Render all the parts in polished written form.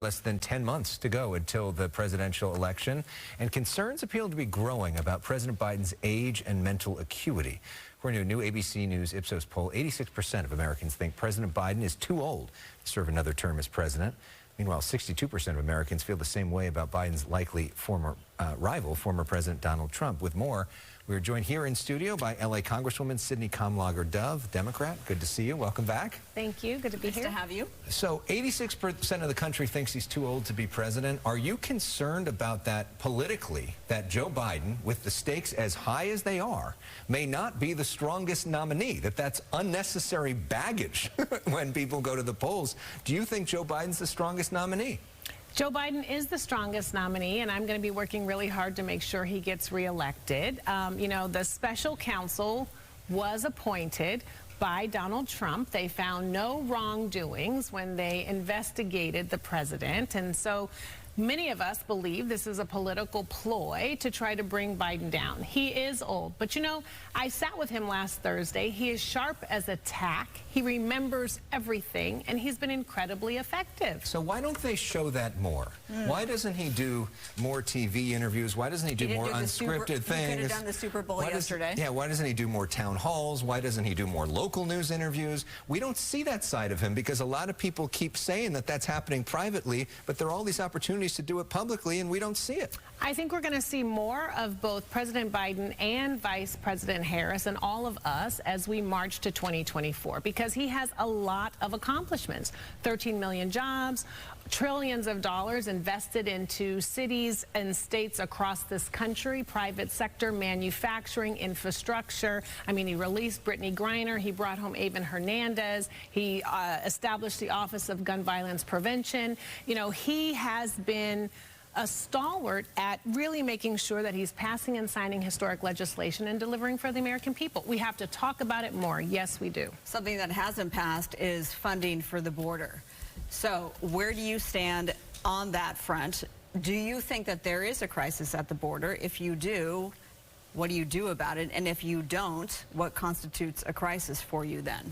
Less than 10 months to go until the presidential election, and concerns appear to be growing about President Biden's age and mental acuity. According to a new ABC News Ipsos poll, 86% of Americans think President Biden is too old to serve another term as president. Meanwhile, 62% of Americans feel the same way about Biden's likely former rival, former President Donald Trump. With more, we are joined here in studio by L.A. Congresswoman Sidney Kamlager-Dove, Democrat. Good to see you. Welcome back. Thank you. Good to be here. Nice to have you. So 86% of the country thinks he's too old to be president. Are you concerned about that politically, that Joe Biden, with the stakes as high as they are, may not be the strongest nominee, that that's unnecessary baggage when people go to the polls? Do you think Joe Biden's the strongest nominee? Joe Biden is the strongest nominee, and I'm going to be working really hard to make sure he gets reelected. You know, the special counsel was appointed by Donald Trump. They found no wrongdoings when they investigated the president, and so many of us believe this is a political ploy to try to bring Biden down. He is old, but you know, I sat with him last Thursday. He is sharp as a tack. He remembers everything, and he's been incredibly effective. So why don't they show that more? Why doesn't he do more TV interviews? Why doesn't he do more unscripted things? He could have done the Super Bowl yesterday. Why doesn't he do more town halls? Why doesn't he do more local news interviews? We don't see that side of him because a lot of people keep saying that that's happening privately, but there are all these opportunities to do it publicly, and we don't see it. I think we're going to see more of both President Biden and Vice President Harris and all of us as we march to 2024, because he has a lot of accomplishments. 13 million jobs, trillions of dollars invested into cities and states across this country, private sector, manufacturing, infrastructure. I mean, he released Brittany Griner. He brought home Avon Hernandez. He established the Office of Gun Violence Prevention. You know, he has been a stalwart at really making sure that he's passing and signing historic legislation and delivering for the American people. We have to talk about it more. Yes, we do. Something that hasn't passed is funding for the border. So where do you stand on that front? Do you think that there is a crisis at the border? If you do, what do you do about it? And if you don't, what constitutes a crisis for you then?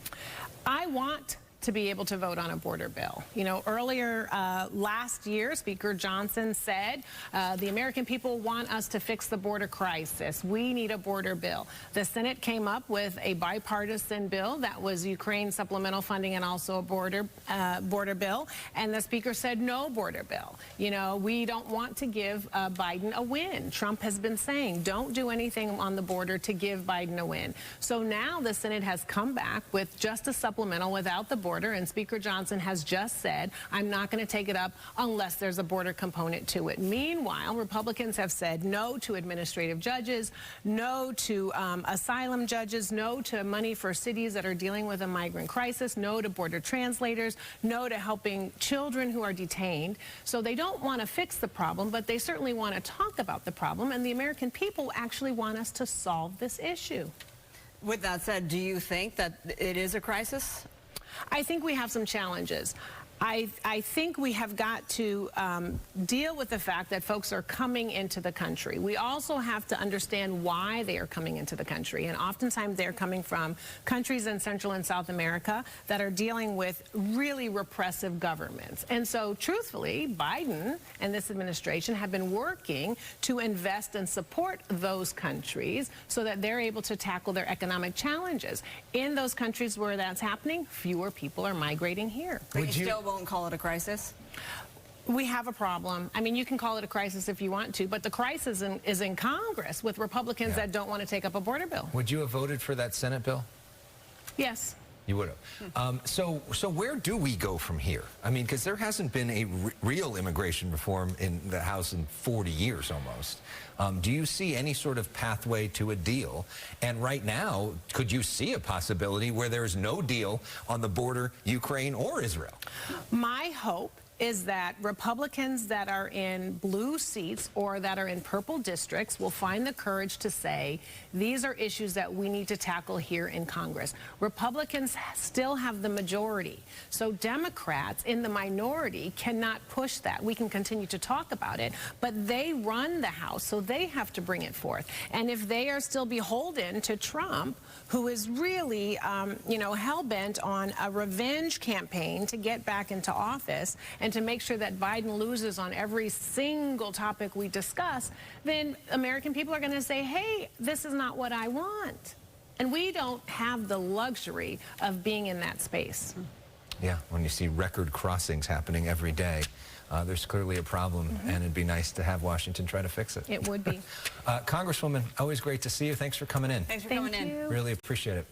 I want to be able to vote on a border bill. You know, earlier last year, Speaker Johnson said the American people want us to fix the border crisis. We need a border bill. The Senate came up with a bipartisan bill that was Ukraine supplemental funding and also a border bill. And the Speaker said no border bill. You know, we don't want to give Biden a win. Trump has been saying don't do anything on the border to give Biden a win. So now the Senate has come back with just a supplemental without the border. And Speaker Johnson has just said, I'm not going to take it up unless there's a border component to it. Meanwhile, Republicans have said no to administrative judges, no to asylum judges, no to money for cities that are dealing with a migrant crisis, no to border translators, no to helping children who are detained. So they don't want to fix the problem, but they certainly want to talk about the problem. And the American people actually want us to solve this issue. With that said, do you think that it is a crisis? I think we have some challenges. I think we have got to deal with the fact that folks are coming into the country. We also have to understand why they are coming into the country. And oftentimes they're coming from countries in Central and South America that are dealing with really repressive governments. And so truthfully, Biden and this administration have been working to invest and support those countries so that they're able to tackle their economic challenges. In those countries where that's happening, fewer people are migrating here. But you still won't call it a crisis? We have a problem. I mean, you can call it a crisis if you want to, but the crisis is in Congress with Republicans that don't want to take up a border bill. Would you have voted for that Senate bill? Yes. You would have. So where do we go from here? I mean, because there hasn't been a real immigration reform in the House in 40 years almost. Do you see any sort of pathway to a deal? And right now, could you see a possibility where there is no deal on the border, Ukraine or Israel? My hope is that Republicans that are in blue seats or that are in purple districts will find the courage to say, these are issues that we need to tackle here in Congress. Republicans still have the majority, so Democrats in the minority cannot push that. We can continue to talk about it, but they run the House, so they have to bring it forth. And if they are still beholden to Trump, who is really, you know, hell-bent on a revenge campaign to get back into office, and to make sure that Biden loses on every single topic we discuss, then American people are going to say, hey, this is not what I want. And we don't have the luxury of being in that space. Yeah, when you see record crossings happening every day, there's clearly a problem, and it'd be nice to have Washington try to fix it. It would be. Congresswoman, always great to see you. Thanks for coming in. Thanks for coming in. Thank you. Really appreciate it.